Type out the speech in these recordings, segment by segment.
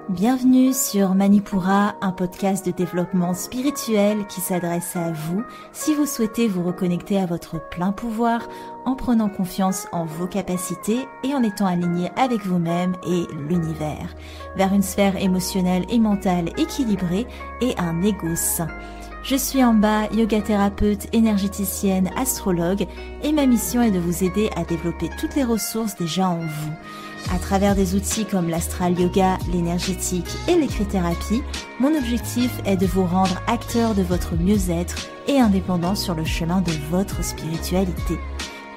Bienvenue sur Manipura, un podcast de développement spirituel qui s'adresse à vous si vous souhaitez vous reconnecter à votre plein pouvoir en prenant confiance en vos capacités et en étant aligné avec vous-même et l'univers, vers une sphère émotionnelle et mentale équilibrée et un ego sain. Je suis Amba, yoga thérapeute, énergéticienne, astrologue et ma mission est de vous aider à développer toutes les ressources déjà en vous. À travers des outils comme l'astral yoga, l'énergétique et l'écrit-thérapie, mon objectif est de vous rendre acteur de votre mieux-être et indépendant sur le chemin de votre spiritualité.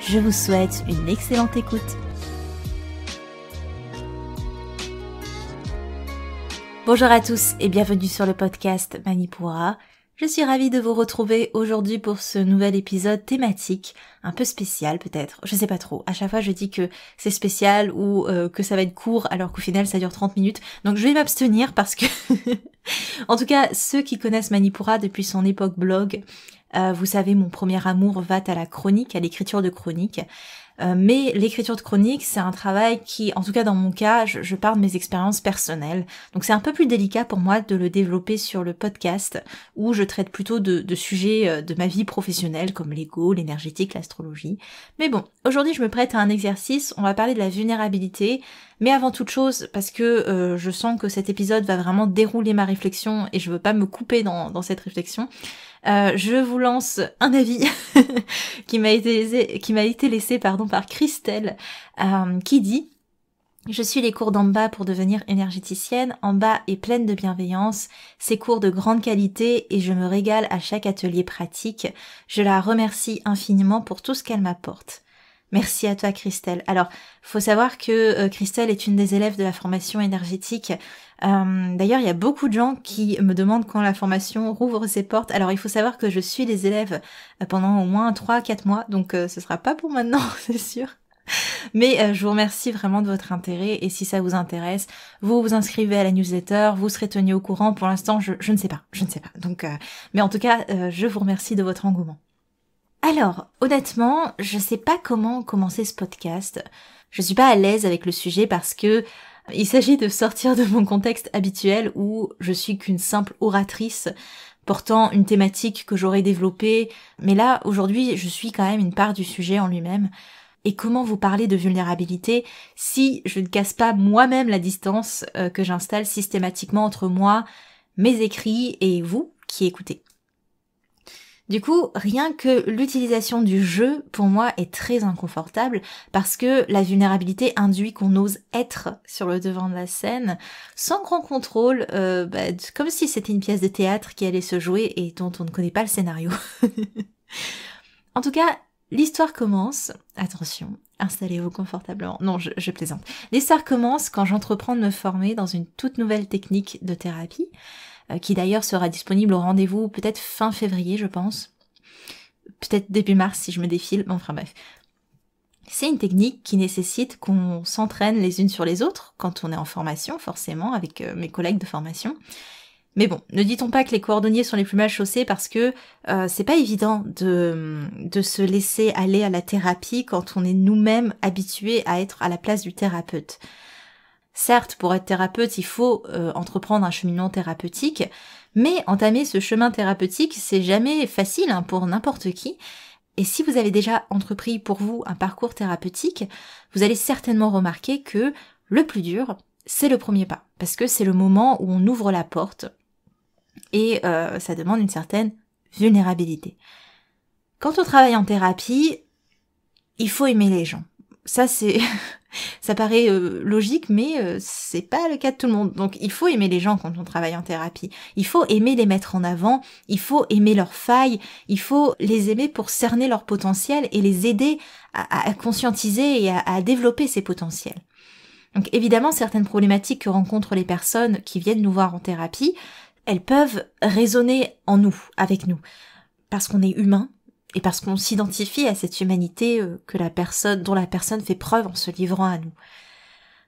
Je vous souhaite une excellente écoute. Bonjour à tous et bienvenue sur le podcast Manipura. Je suis ravie de vous retrouver aujourd'hui pour ce nouvel épisode thématique, un peu spécial peut-être, je sais pas trop. À chaque fois je dis que c'est spécial ou que ça va être court alors qu'au final ça dure 30 minutes. Donc je vais m'abstenir parce que, en tout cas ceux qui connaissent Manipura depuis son époque blog, vous savez mon premier amour va à la chronique, à l'écriture de chroniques. Mais l'écriture de chronique, c'est un travail qui, en tout cas dans mon cas, je parle de mes expériences personnelles. Donc c'est un peu plus délicat pour moi de le développer sur le podcast, où je traite plutôt de sujets de ma vie professionnelle, comme l'ego, l'énergétique, l'astrologie. Mais bon, aujourd'hui je me prête à un exercice, on va parler de la vulnérabilité, mais avant toute chose, parce que je sens que cet épisode va vraiment dérouler ma réflexion, et je veux pas me couper dans cette réflexion, je vous lance un avis qui m'a été laissé par Christelle, qui dit: je suis les cours d'Amba pour devenir énergéticienne. Amba est pleine de bienveillance, ses cours de grande qualité et je me régale à chaque atelier pratique. Je la remercie infiniment pour tout ce qu'elle m'apporte. Merci à toi Christelle. Alors, faut savoir que Christelle est une des élèves de la formation énergétique. D'ailleurs, il y a beaucoup de gens qui me demandent quand la formation rouvre ses portes. Alors, il faut savoir que je suis les élèves pendant au moins 3-4 mois, donc ce sera pas pour maintenant, c'est sûr. Mais je vous remercie vraiment de votre intérêt et si ça vous intéresse, vous vous inscrivez à la newsletter, vous serez tenu au courant. Pour l'instant, je ne sais pas. Donc, mais en tout cas, je vous remercie de votre engouement. Alors, honnêtement, je sais pas comment commencer ce podcast. Je suis pas à l'aise avec le sujet parce que il s'agit de sortir de mon contexte habituel où je suis qu'une simple oratrice portant une thématique que j'aurais développée. Mais là, aujourd'hui, je suis quand même une part du sujet en lui-même. Et comment vous parler de vulnérabilité si je ne casse pas moi-même la distance que j'installe systématiquement entre moi, mes écrits et vous qui écoutez. Du coup, rien que l'utilisation du jeu, pour moi, est très inconfortable parce que la vulnérabilité induit qu'on ose être sur le devant de la scène sans grand contrôle, comme si c'était une pièce de théâtre qui allait se jouer et dont on ne connaît pas le scénario. En tout cas, l'histoire commence, attention, installez-vous confortablement, non je plaisante. L'histoire commence quand j'entreprends de me former dans une toute nouvelle technique de thérapie, qui d'ailleurs sera disponible au rendez-vous peut-être fin février je pense, peut-être début mars si je me défile, enfin bref. C'est une technique qui nécessite qu'on s'entraîne les unes sur les autres quand on est en formation forcément avec mes collègues de formation. Mais bon, ne dit-on pas que les cordonniers sont les plus mal chaussés parce que c'est pas évident de se laisser aller à la thérapie quand on est nous-mêmes habitués à être à la place du thérapeute. Certes, pour être thérapeute, il faut entreprendre un cheminement thérapeutique, mais entamer ce chemin thérapeutique, c'est jamais facile pour n'importe qui. Et si vous avez déjà entrepris pour vous un parcours thérapeutique, vous allez certainement remarquer que le plus dur, c'est le premier pas, parce que c'est le moment où on ouvre la porte et ça demande une certaine vulnérabilité. Quand on travaille en thérapie, il faut aimer les gens. Ça ça paraît logique, mais c'est pas le cas de tout le monde. Donc il faut aimer les gens quand on travaille en thérapie. Il faut aimer les mettre en avant, il faut aimer leurs failles, il faut les aimer pour cerner leur potentiel et les aider à conscientiser et à développer ces potentiels. Donc évidemment, certaines problématiques que rencontrent les personnes qui viennent nous voir en thérapie, elles peuvent résonner en nous, avec nous, parce qu'on est humain et parce qu'on s'identifie à cette humanité dont la personne fait preuve en se livrant à nous.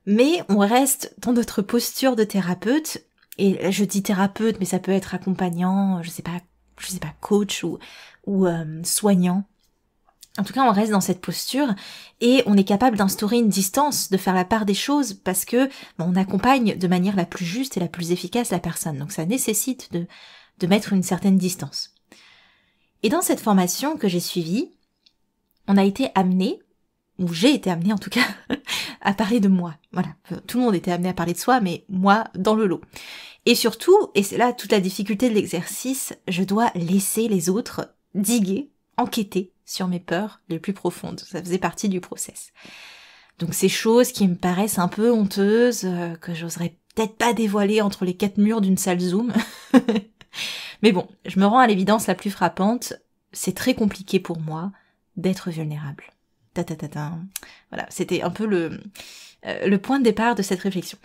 Mais on reste dans notre posture de thérapeute, et je dis thérapeute, mais ça peut être accompagnant, je sais pas, coach ou soignant. En tout cas, on reste dans cette posture et on est capable d'instaurer une distance, de faire la part des choses parce que on accompagne de manière la plus juste et la plus efficace la personne. Donc ça nécessite de mettre une certaine distance. Et dans cette formation que j'ai suivie, on a été amené, ou j'ai été amenée en tout cas, à parler de moi. Voilà, tout le monde était amené à parler de soi, mais moi dans le lot. Et surtout, et c'est là toute la difficulté de l'exercice, je dois laisser les autres diguer, enquêter sur mes peurs les plus profondes. Ça faisait partie du process. Donc ces choses qui me paraissent un peu honteuses, que j'oserais peut-être pas dévoiler entre les 4 murs d'une salle Zoom. Mais bon, je me rends à l'évidence la plus frappante, c'est très compliqué pour moi d'être vulnérable. Voilà, c'était un peu le point de départ de cette réflexion.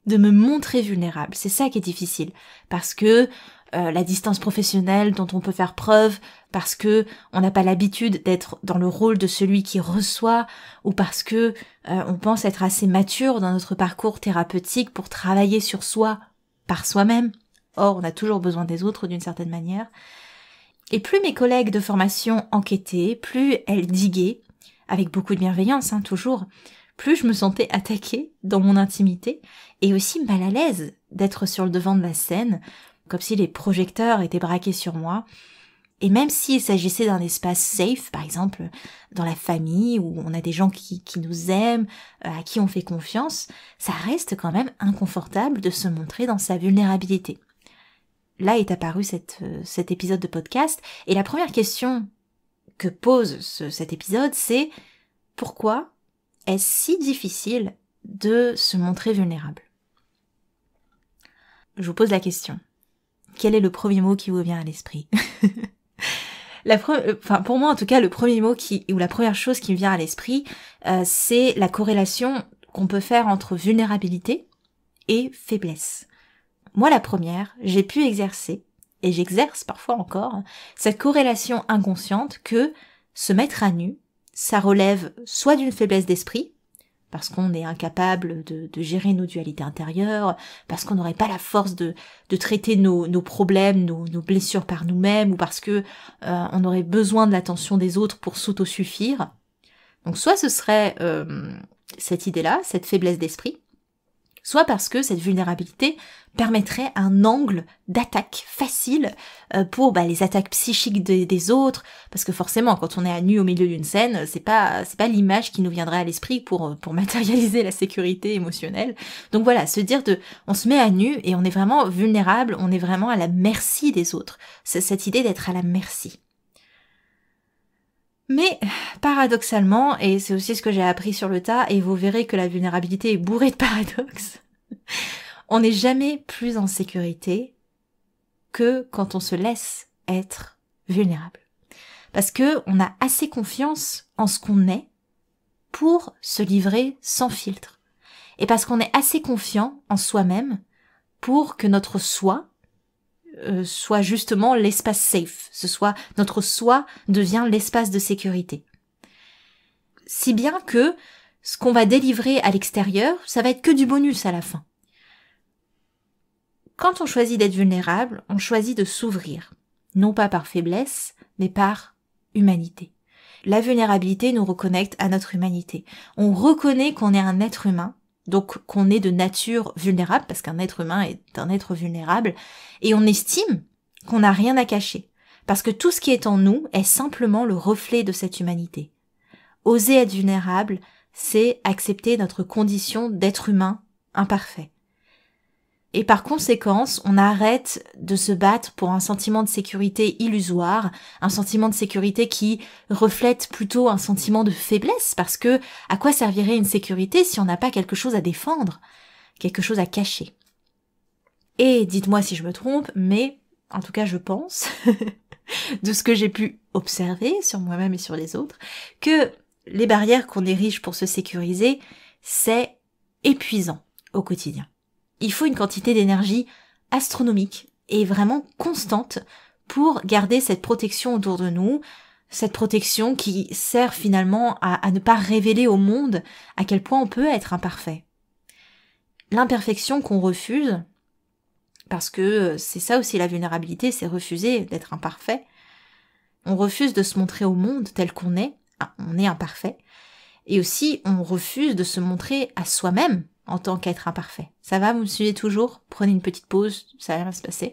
De me montrer vulnérable, c'est ça qui est difficile, parce que la distance professionnelle dont on peut faire preuve, parce que on n'a pas l'habitude d'être dans le rôle de celui qui reçoit, ou parce que on pense être assez mature dans notre parcours thérapeutique pour travailler sur soi par soi-même. Or, on a toujours besoin des autres d'une certaine manière. Et plus mes collègues de formation enquêtaient, plus elles diguaient, avec beaucoup de bienveillance, toujours, plus je me sentais attaquée dans mon intimité et aussi mal à l'aise d'être sur le devant de la scène, comme si les projecteurs étaient braqués sur moi. Et même s'il s'agissait d'un espace safe, par exemple dans la famille, où on a des gens qui nous aiment, à qui on fait confiance, ça reste quand même inconfortable de se montrer dans sa vulnérabilité. Là est apparu cet épisode de podcast, et la première question que pose cet épisode, c'est pourquoi est-ce si difficile de se montrer vulnérable? Je vous pose la question. Quel est le premier mot qui vous vient à l'esprit? Pour moi en tout cas, le premier mot ou la première chose qui me vient à l'esprit, c'est la corrélation qu'on peut faire entre vulnérabilité et faiblesse. Moi la première, j'ai pu exercer, et j'exerce parfois encore, cette corrélation inconsciente que se mettre à nu, ça relève soit d'une faiblesse d'esprit, parce qu'on est incapable de gérer nos dualités intérieures, parce qu'on n'aurait pas la force de traiter nos problèmes, nos blessures par nous-mêmes, ou parce que on aurait besoin de l'attention des autres pour s'autosuffire. Donc soit ce serait cette idée-là, cette faiblesse d'esprit, soit parce que cette vulnérabilité permettrait un angle d'attaque facile pour les attaques psychiques des autres, parce que forcément quand on est à nu au milieu d'une scène, c'est pas l'image qui nous viendrait à l'esprit pour matérialiser la sécurité émotionnelle. Donc voilà, se dire on se met à nu et on est vraiment vulnérable, on est vraiment à la merci des autres. C'est cette idée d'être à la merci. Mais, paradoxalement, et c'est aussi ce que j'ai appris sur le tas, et vous verrez que la vulnérabilité est bourrée de paradoxes, on n'est jamais plus en sécurité que quand on se laisse être vulnérable. Parce que on a assez confiance en ce qu'on est pour se livrer sans filtre. Et parce qu'on est assez confiant en soi-même pour que notre soi soit justement l'espace safe, notre soi devient l'espace de sécurité. Si bien que ce qu'on va délivrer à l'extérieur, ça va être que du bonus à la fin. Quand on choisit d'être vulnérable, on choisit de s'ouvrir, non pas par faiblesse, mais par humanité. La vulnérabilité nous reconnecte à notre humanité. On reconnaît qu'on est un être humain, donc qu'on est de nature vulnérable, parce qu'un être humain est un être vulnérable, et on estime qu'on n'a rien à cacher, parce que tout ce qui est en nous est simplement le reflet de cette humanité. Oser être vulnérable, c'est accepter notre condition d'être humain imparfait. Et par conséquence, on arrête de se battre pour un sentiment de sécurité illusoire, un sentiment de sécurité qui reflète plutôt un sentiment de faiblesse, parce que à quoi servirait une sécurité si on n'a pas quelque chose à défendre, quelque chose à cacher? Et dites-moi si je me trompe, mais en tout cas je pense, de ce que j'ai pu observer sur moi-même et sur les autres, que les barrières qu'on érige pour se sécuriser, c'est épuisant au quotidien. Il faut une quantité d'énergie astronomique et vraiment constante pour garder cette protection autour de nous, cette protection qui sert finalement à ne pas révéler au monde à quel point on peut être imparfait. L'imperfection qu'on refuse, parce que c'est ça aussi la vulnérabilité, c'est refuser d'être imparfait. On refuse de se montrer au monde tel qu'on est, on est imparfait. Et aussi, on refuse de se montrer à soi-même en tant qu'être imparfait. Ça va, vous me suivez toujours? Prenez une petite pause, ça va bien se passer.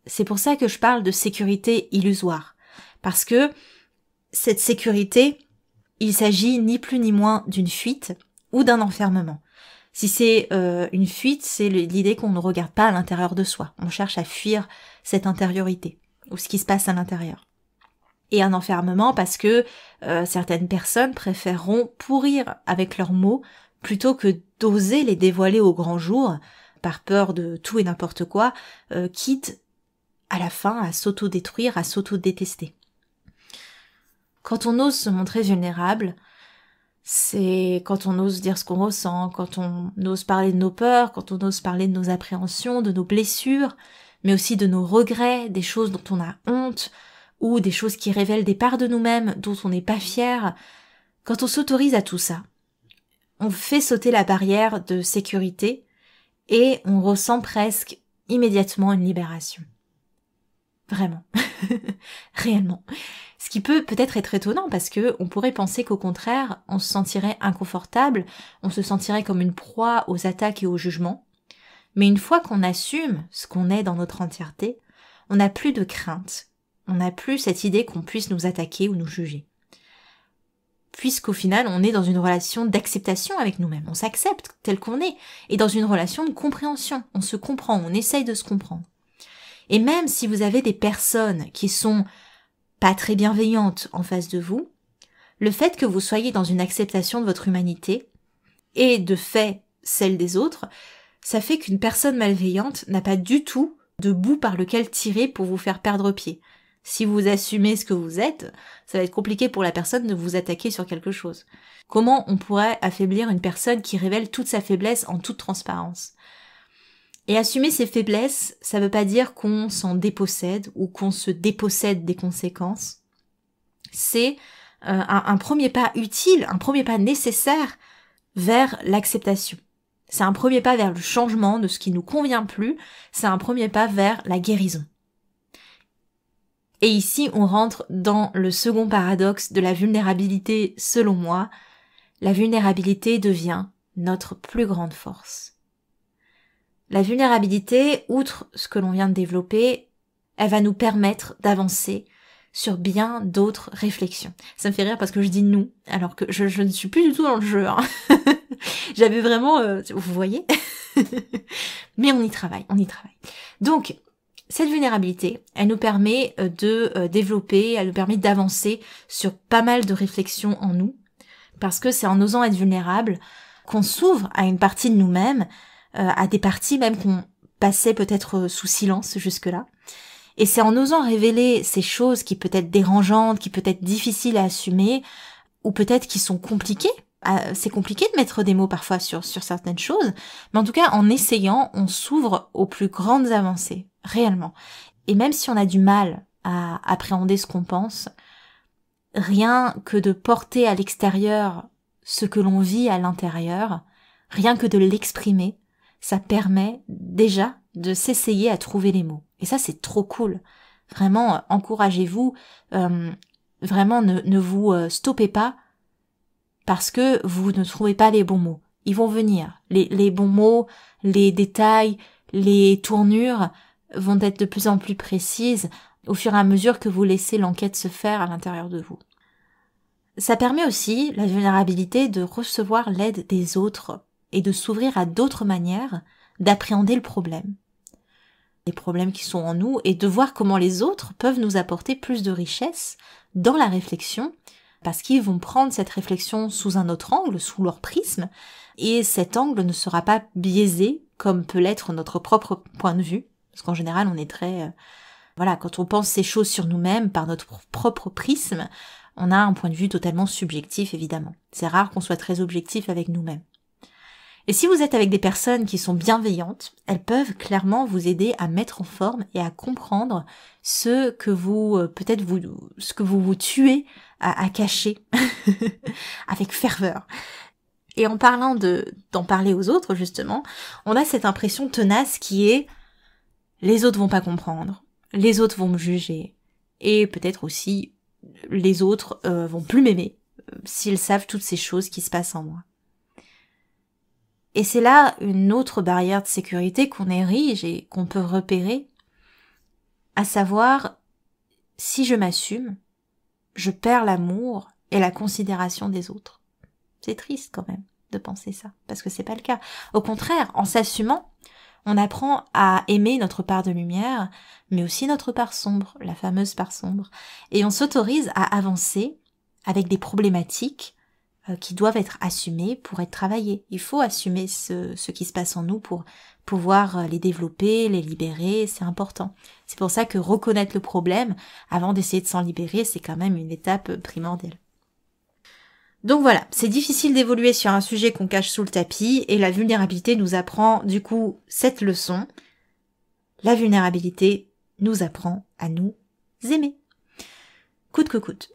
C'est pour ça que je parle de sécurité illusoire. Parce que cette sécurité, il s'agit ni plus ni moins d'une fuite ou d'un enfermement. Si c'est une fuite, c'est l'idée qu'on ne regarde pas à l'intérieur de soi. On cherche à fuir cette intériorité ou ce qui se passe à l'intérieur. Et un enfermement parce que certaines personnes préféreront pourrir avec leurs mots plutôt que d'oser les dévoiler au grand jour par peur de tout et n'importe quoi, quitte à la fin à s'auto-détruire, à s'auto-détester. Quand on ose se montrer vulnérable, c'est quand on ose dire ce qu'on ressent, quand on ose parler de nos peurs, quand on ose parler de nos appréhensions, de nos blessures, mais aussi de nos regrets, des choses dont on a honte, ou des choses qui révèlent des parts de nous-mêmes dont on n'est pas fier. Quand on s'autorise à tout ça, on fait sauter la barrière de sécurité et on ressent presque immédiatement une libération. Vraiment. Réellement. Ce qui peut peut-être être étonnant parce que on pourrait penser qu'au contraire, on se sentirait inconfortable, on se sentirait comme une proie aux attaques et aux jugements. Mais une fois qu'on assume ce qu'on est dans notre entièreté, on n'a plus de crainte. On n'a plus cette idée qu'on puisse nous attaquer ou nous juger. Puisqu'au final, on est dans une relation d'acceptation avec nous-mêmes. On s'accepte tel qu'on est. Et dans une relation de compréhension. On se comprend, on essaye de se comprendre. Et même si vous avez des personnes qui sont pas très bienveillantes en face de vous, le fait que vous soyez dans une acceptation de votre humanité et de fait celle des autres, ça fait qu'une personne malveillante n'a pas du tout de bout par lequel tirer pour vous faire perdre pied. Si vous assumez ce que vous êtes, ça va être compliqué pour la personne de vous attaquer sur quelque chose. Comment on pourrait affaiblir une personne qui révèle toute sa faiblesse en toute transparence ? Et assumer ses faiblesses, ça veut pas dire qu'on s'en dépossède ou qu'on se dépossède des conséquences. C'est un premier pas utile, un premier pas nécessaire vers l'acceptation. C'est un premier pas vers le changement de ce qui nous convient plus, c'est un premier pas vers la guérison. Et ici, on rentre dans le second paradoxe de la vulnérabilité selon moi. La vulnérabilité devient notre plus grande force. La vulnérabilité, outre ce que l'on vient de développer, elle va nous permettre d'avancer sur bien d'autres réflexions. Ça me fait rire parce que je dis nous, alors que je ne suis plus du tout dans le jeu. Hein. J'avais vraiment... vous voyez. Mais on y travaille. Donc, cette vulnérabilité, elle nous permet de développer, elle nous permet d'avancer sur pas mal de réflexions en nous, parce que c'est en osant être vulnérable qu'on s'ouvre à une partie de nous-mêmes, à des parties même qu'on passait peut-être sous silence jusque-là. Et c'est en osant révéler ces choses qui peut être dérangeantes, qui peut être difficiles à assumer, ou peut-être qui sont compliquées. C'est compliqué de mettre des mots parfois sur certaines choses, mais en tout cas, en essayant, on s'ouvre aux plus grandes avancées, réellement. Et même si on a du mal à appréhender ce qu'on pense, rien que de porter à l'extérieur ce que l'on vit à l'intérieur, rien que de l'exprimer, ça permet déjà de s'essayer à trouver les mots. Et ça, c'est trop cool. Vraiment, encouragez-vous. Vraiment, ne vous stoppez pas parce que vous ne trouvez pas les bons mots. Ils vont venir. Les bons mots, les détails, les tournures vont être de plus en plus précises au fur et à mesure que vous laissez l'enquête se faire à l'intérieur de vous. Ça permet aussi, la vulnérabilité, de recevoir l'aide des autres et de s'ouvrir à d'autres manières d'appréhender le problème. Les problèmes qui sont en nous et de voir comment les autres peuvent nous apporter plus de richesse dans la réflexion parce qu'ils vont prendre cette réflexion sous un autre angle, sous leur prisme, et cet angle ne sera pas biaisé comme peut l'être notre propre point de vue, parce qu'en général on est très... quand on pense ces choses sur nous-mêmes par notre propre prisme, on a un point de vue totalement subjectif évidemment. C'est rare qu'on soit très objectif avec nous-mêmes. Et si vous êtes avec des personnes qui sont bienveillantes, elles peuvent clairement vous aider à mettre en forme et à comprendre ce que vous vous tuez à cacher avec ferveur. Et en parlant d'en parler aux autres justement, on a cette impression tenace qui est les autres vont pas comprendre, les autres vont me juger, et peut-être aussi les autres vont plus m'aimer s'ils savent toutes ces choses qui se passent en moi. Et c'est là une autre barrière de sécurité qu'on érige et qu'on peut repérer, à savoir, si je m'assume, je perds l'amour et la considération des autres. C'est triste quand même de penser ça, parce que c'est pas le cas. Au contraire, en s'assumant, on apprend à aimer notre part de lumière, mais aussi notre part sombre, la fameuse part sombre. Et on s'autorise à avancer avec des problématiques qui doivent être assumées pour être travaillées. Il faut assumer ce qui se passe en nous pour pouvoir les développer, les libérer, c'est important. C'est pour ça que reconnaître le problème avant d'essayer de s'en libérer, c'est quand même une étape primordiale. Donc voilà, c'est difficile d'évoluer sur un sujet qu'on cache sous le tapis et la vulnérabilité nous apprend du coup cette leçon. La vulnérabilité nous apprend à nous aimer. Coûte que coûte,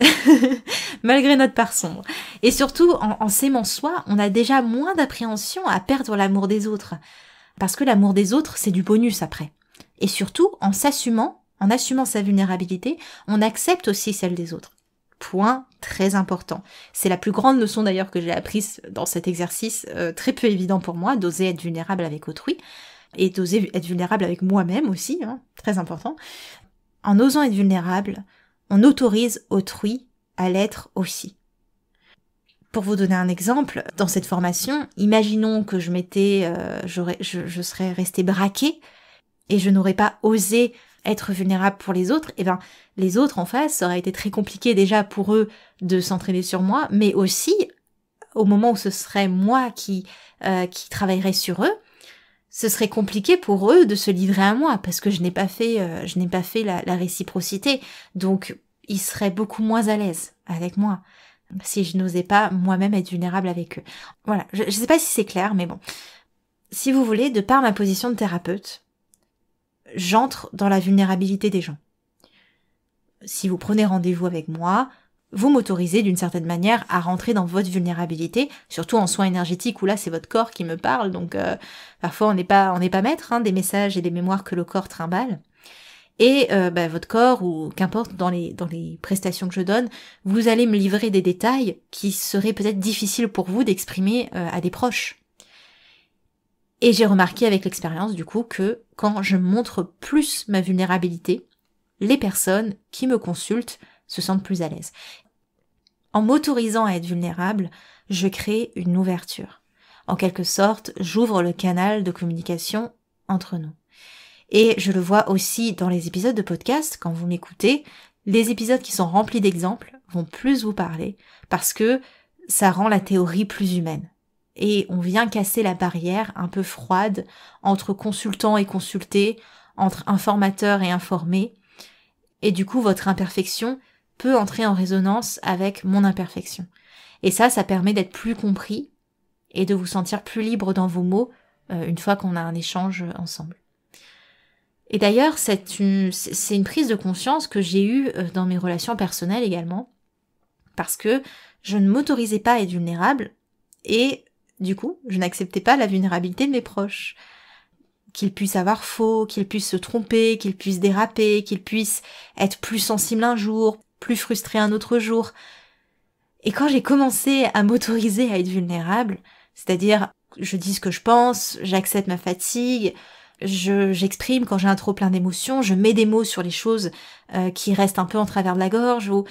malgré notre part sombre. Et surtout, en s'aimant soi, on a déjà moins d'appréhension à perdre l'amour des autres. Parce que l'amour des autres, c'est du bonus après. Et surtout, en assumant sa vulnérabilité, on accepte aussi celle des autres. Point très important. C'est la plus grande leçon d'ailleurs que j'ai apprise dans cet exercice, très peu évident pour moi, d'oser être vulnérable avec autrui, et d'oser être vulnérable avec moi-même aussi, très important. En osant être vulnérable, on autorise autrui à l'être aussi. Pour vous donner un exemple, dans cette formation, imaginons que je serais restée braquée et je n'aurais pas osé être vulnérable pour les autres, et ben les autres en face, ça aurait été très compliqué déjà pour eux de s'entraîner sur moi, mais aussi au moment où ce serait moi qui travaillerais sur eux, ce serait compliqué pour eux de se livrer à moi parce que je n'ai pas fait la réciprocité. Donc ils seraient beaucoup moins à l'aise avec moi si je n'osais pas moi-même être vulnérable avec eux. Voilà, je sais pas si c'est clair, mais bon. Si vous voulez, de par ma position de thérapeute, j'entre dans la vulnérabilité des gens. Si vous prenez rendez-vous avec moi, vous m'autorisez d'une certaine manière à rentrer dans votre vulnérabilité, surtout en soins énergétiques où là c'est votre corps qui me parle, donc parfois on n'est pas maître des messages et des mémoires que le corps trimballe. Et votre corps, ou qu'importe dans les prestations que je donne, vous allez me livrer des détails qui seraient peut-être difficiles pour vous d'exprimer à des proches. Et j'ai remarqué avec l'expérience du coup que quand je montre plus ma vulnérabilité, les personnes qui me consultent se sentent plus à l'aise. En m'autorisant à être vulnérable, je crée une ouverture. En quelque sorte, j'ouvre le canal de communication entre nous. Et je le vois aussi dans les épisodes de podcast, quand vous m'écoutez, les épisodes qui sont remplis d'exemples vont plus vous parler, parce que ça rend la théorie plus humaine. Et on vient casser la barrière un peu froide entre consultant et consulté, entre informateur et informé, et du coup votre imperfection peut entrer en résonance avec mon imperfection. Et ça permet d'être plus compris et de vous sentir plus libre dans vos mots une fois qu'on a un échange ensemble. Et d'ailleurs, c'est une prise de conscience que j'ai eue dans mes relations personnelles également, parce que je ne m'autorisais pas à être vulnérable, et du coup, je n'acceptais pas la vulnérabilité de mes proches. Qu'ils puissent avoir faux, qu'ils puissent se tromper, qu'ils puissent déraper, qu'ils puissent être plus sensibles un jour, plus frustrés un autre jour. Et quand j'ai commencé à m'autoriser à être vulnérable, c'est-à-dire je dis ce que je pense, j'accepte ma fatigue, j'exprime quand j'ai un trop plein d'émotions, je mets des mots sur les choses qui restent un peu en travers de la gorge, ou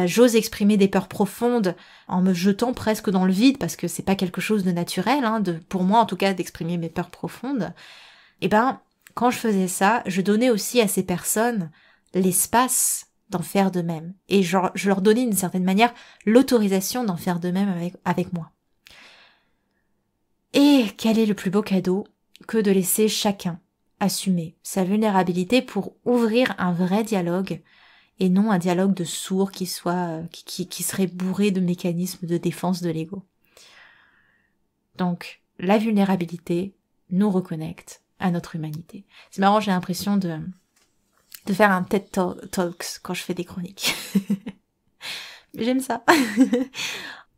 j'ose exprimer des peurs profondes en me jetant presque dans le vide, parce que c'est pas quelque chose de naturel, pour moi en tout cas, d'exprimer mes peurs profondes. Et quand je faisais ça, je donnais aussi à ces personnes l'espace d'en faire de même. Et je leur donnais d'une certaine manière l'autorisation d'en faire de même avec moi. Et quel est le plus beau cadeau que de laisser chacun assumer sa vulnérabilité pour ouvrir un vrai dialogue et non un dialogue de sourds qui serait bourré de mécanismes de défense de l'ego. Donc, la vulnérabilité nous reconnecte à notre humanité. C'est marrant, j'ai l'impression de faire un TED Talks quand je fais des chroniques. J'aime ça.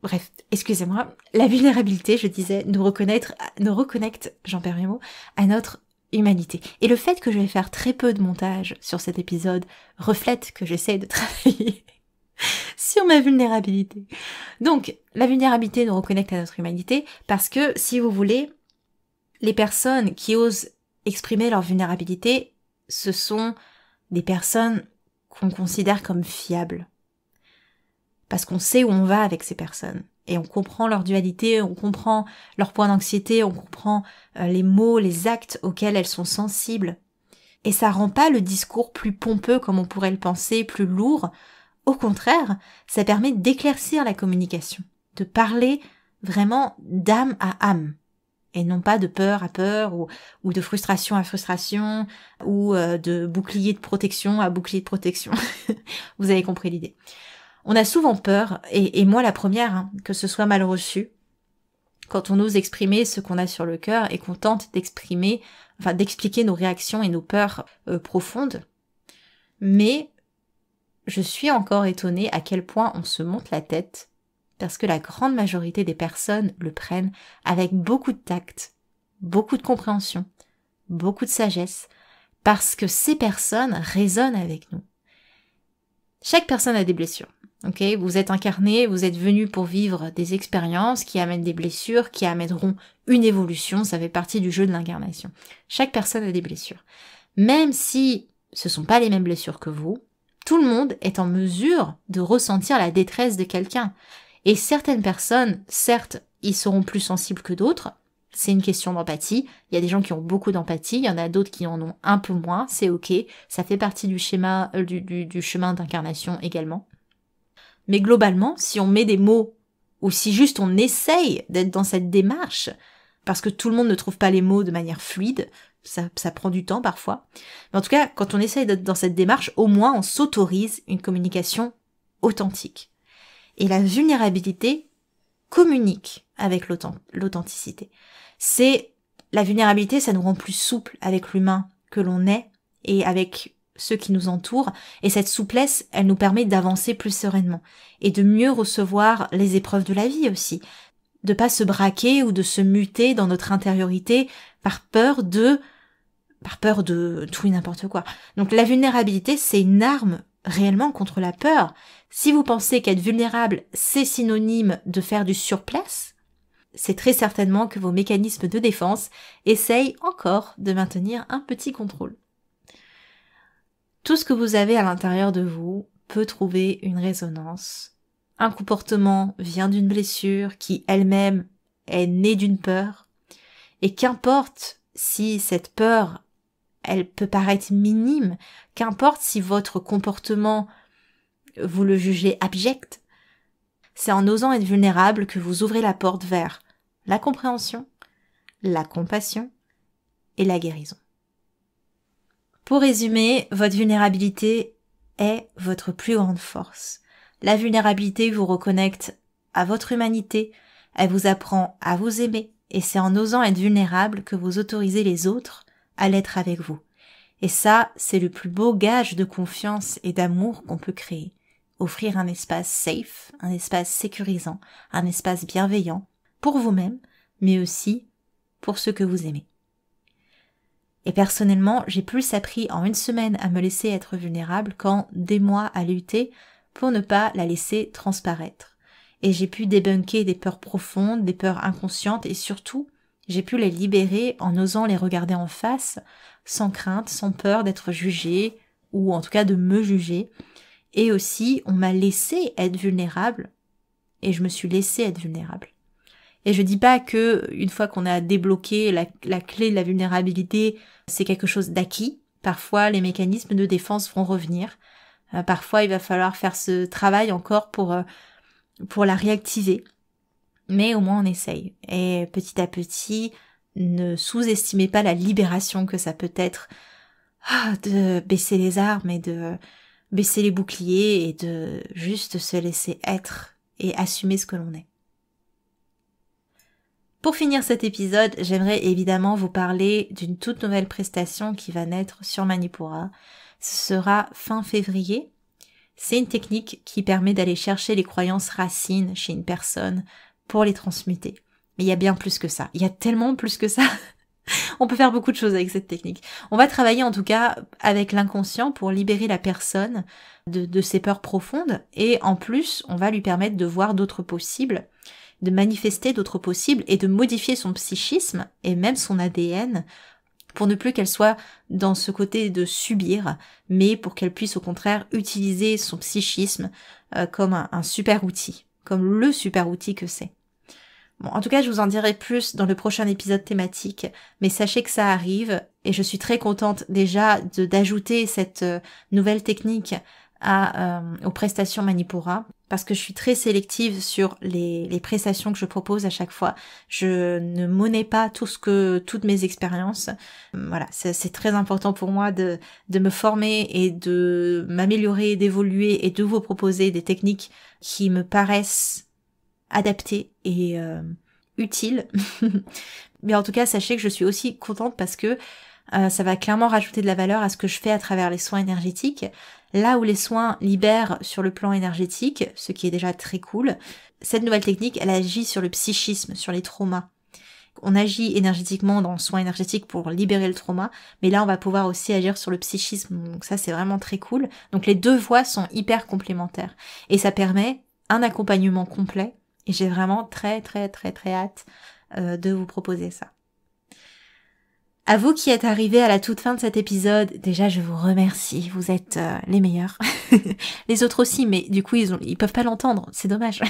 Bref, excusez-moi. La vulnérabilité, je disais, nous reconnecte, j'en perds mes mots, à notre humanité. Et le fait que je vais faire très peu de montage sur cet épisode reflète que j'essaie de travailler sur ma vulnérabilité. Donc, la vulnérabilité nous reconnecte à notre humanité parce que, si vous voulez, les personnes qui osent exprimer leur vulnérabilité, ce sont des personnes qu'on considère comme fiables. Parce qu'on sait où on va avec ces personnes. Et on comprend leur dualité, on comprend leurs points d'anxiété, on comprend les mots, les actes auxquels elles sont sensibles. Et ça rend pas le discours plus pompeux comme on pourrait le penser, plus lourd. Au contraire, ça permet d'éclaircir la communication, de parler vraiment d'âme à âme, et non pas de peur à peur, ou de frustration à frustration, ou de bouclier de protection à bouclier de protection. Vous avez compris l'idée. On a souvent peur, et moi la première, hein, que ce soit mal reçu, quand on ose exprimer ce qu'on a sur le cœur et qu'on tente d'expliquer nos réactions et nos peurs profondes. Mais je suis encore étonnée à quel point on se monte la tête, parce que la grande majorité des personnes le prennent avec beaucoup de tact, beaucoup de compréhension, beaucoup de sagesse, parce que ces personnes résonnent avec nous. Chaque personne a des blessures. Ok, vous êtes incarné, vous êtes venu pour vivre des expériences qui amènent des blessures, qui amèneront une évolution, ça fait partie du jeu de l'incarnation. Chaque personne a des blessures. Même si ce sont pas les mêmes blessures que vous, tout le monde est en mesure de ressentir la détresse de quelqu'un. Et certaines personnes, certes, ils seront plus sensibles que d'autres, c'est une question d'empathie. Il y a des gens qui ont beaucoup d'empathie, il y en a d'autres qui en ont un peu moins, c'est ok, ça fait partie du schéma, du chemin d'incarnation également. Mais globalement, si on met des mots, ou si juste on essaye d'être dans cette démarche, parce que tout le monde ne trouve pas les mots de manière fluide, ça prend du temps parfois, mais en tout cas, quand on essaye d'être dans cette démarche, au moins on s'autorise une communication authentique. Et la vulnérabilité communique avec l'authenticité. La vulnérabilité, ça nous rend plus souple avec l'humain que l'on est, et avec ceux qui nous entourent, et cette souplesse, elle nous permet d'avancer plus sereinement, et de mieux recevoir les épreuves de la vie aussi, de pas se braquer ou de se muter dans notre intériorité par peur de tout et n'importe quoi. Donc la vulnérabilité, c'est une arme réellement contre la peur. Si vous pensez qu'être vulnérable, c'est synonyme de faire du surplace, c'est très certainement que vos mécanismes de défense essayent encore de maintenir un petit contrôle. Tout ce que vous avez à l'intérieur de vous peut trouver une résonance. Un comportement vient d'une blessure qui elle-même est née d'une peur. Et qu'importe si cette peur, elle peut paraître minime, qu'importe si votre comportement, vous le jugez abject, c'est en osant être vulnérable que vous ouvrez la porte vers la compréhension, la compassion et la guérison. Pour résumer, votre vulnérabilité est votre plus grande force. La vulnérabilité vous reconnecte à votre humanité, elle vous apprend à vous aimer, et c'est en osant être vulnérable que vous autorisez les autres à l'être avec vous. Et ça, c'est le plus beau gage de confiance et d'amour qu'on peut créer. Offrir un espace safe, un espace sécurisant, un espace bienveillant, pour vous-même, mais aussi pour ceux que vous aimez. Et personnellement, j'ai plus appris en une semaine à me laisser être vulnérable qu'en des mois à lutter pour ne pas la laisser transparaître. Et j'ai pu débunker des peurs profondes, des peurs inconscientes, et surtout, j'ai pu les libérer en osant les regarder en face, sans crainte, sans peur d'être jugée, ou en tout cas de me juger. Et aussi, on m'a laissé être vulnérable, et je me suis laissée être vulnérable. Et je dis pas que une fois qu'on a débloqué la clé de la vulnérabilité, c'est quelque chose d'acquis. Parfois, les mécanismes de défense vont revenir. Parfois, il va falloir faire ce travail encore pour la réactiver. Mais au moins, on essaye. Et petit à petit, ne sous-estimez pas la libération que ça peut être de baisser les armes et de baisser les boucliers et de juste se laisser être et assumer ce que l'on est. Pour finir cet épisode, j'aimerais évidemment vous parler d'une toute nouvelle prestation qui va naître sur Manipura. Ce sera fin février. C'est une technique qui permet d'aller chercher les croyances racines chez une personne pour les transmuter. Mais il y a bien plus que ça. Il y a tellement plus que ça. On peut faire beaucoup de choses avec cette technique. On va travailler en tout cas avec l'inconscient pour libérer la personne de ses peurs profondes et en plus, on va lui permettre de voir d'autres possibles, de manifester d'autres possibles et de modifier son psychisme et même son ADN pour ne plus qu'elle soit dans ce côté de subir, mais pour qu'elle puisse au contraire utiliser son psychisme comme un super outil, comme le super outil que c'est. Bon, en tout cas, je vous en dirai plus dans le prochain épisode thématique, mais sachez que ça arrive et je suis très contente déjà d'ajouter cette nouvelle technique aux prestations Manipura parce que je suis très sélective sur les prestations que je propose à chaque fois. Je ne monnaie pas toutes mes expériences. Voilà, c'est très important pour moi de me former et de m'améliorer, d'évoluer et de vous proposer des techniques qui me paraissent adaptées et utiles. Mais en tout cas, sachez que je suis aussi contente parce que ça va clairement rajouter de la valeur à ce que je fais à travers les soins énergétiques. Là où les soins libèrent sur le plan énergétique, ce qui est déjà très cool, cette nouvelle technique, elle agit sur le psychisme, sur les traumas. On agit énergétiquement dans le soin énergétique pour libérer le trauma, mais là on va pouvoir aussi agir sur le psychisme, donc ça c'est vraiment très cool. Donc les deux voies sont hyper complémentaires et ça permet un accompagnement complet et j'ai vraiment très hâte de vous proposer ça. À vous qui êtes arrivés à la toute fin de cet épisode, déjà je vous remercie, vous êtes les meilleurs. Les autres aussi, mais du coup ils peuvent pas l'entendre, c'est dommage.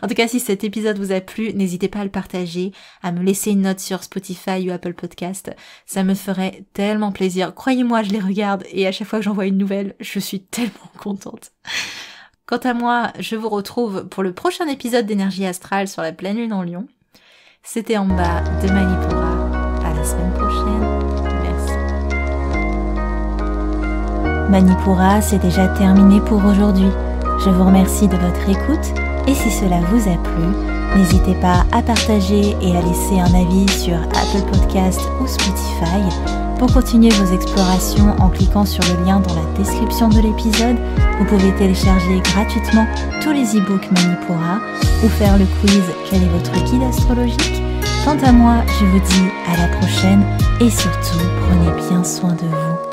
En tout cas, si cet épisode vous a plu, n'hésitez pas à le partager, à me laisser une note sur Spotify ou Apple Podcast, ça me ferait tellement plaisir. Croyez-moi, je les regarde et à chaque fois que j'envoie une nouvelle, je suis tellement contente. Quant à moi, je vous retrouve pour le prochain épisode d'Énergie Astrale sur la pleine lune en Lion. C'était en bas de Manipura. À la semaine prochaine. Merci. Manipura, c'est déjà terminé pour aujourd'hui. Je vous remercie de votre écoute et si cela vous a plu, n'hésitez pas à partager et à laisser un avis sur Apple Podcast ou Spotify. Pour continuer vos explorations en cliquant sur le lien dans la description de l'épisode, vous pouvez télécharger gratuitement tous les e-books Manipura ou faire le quiz Quel est votre guide astrologique? Quant à moi, je vous dis à la prochaine et surtout, prenez bien soin de vous.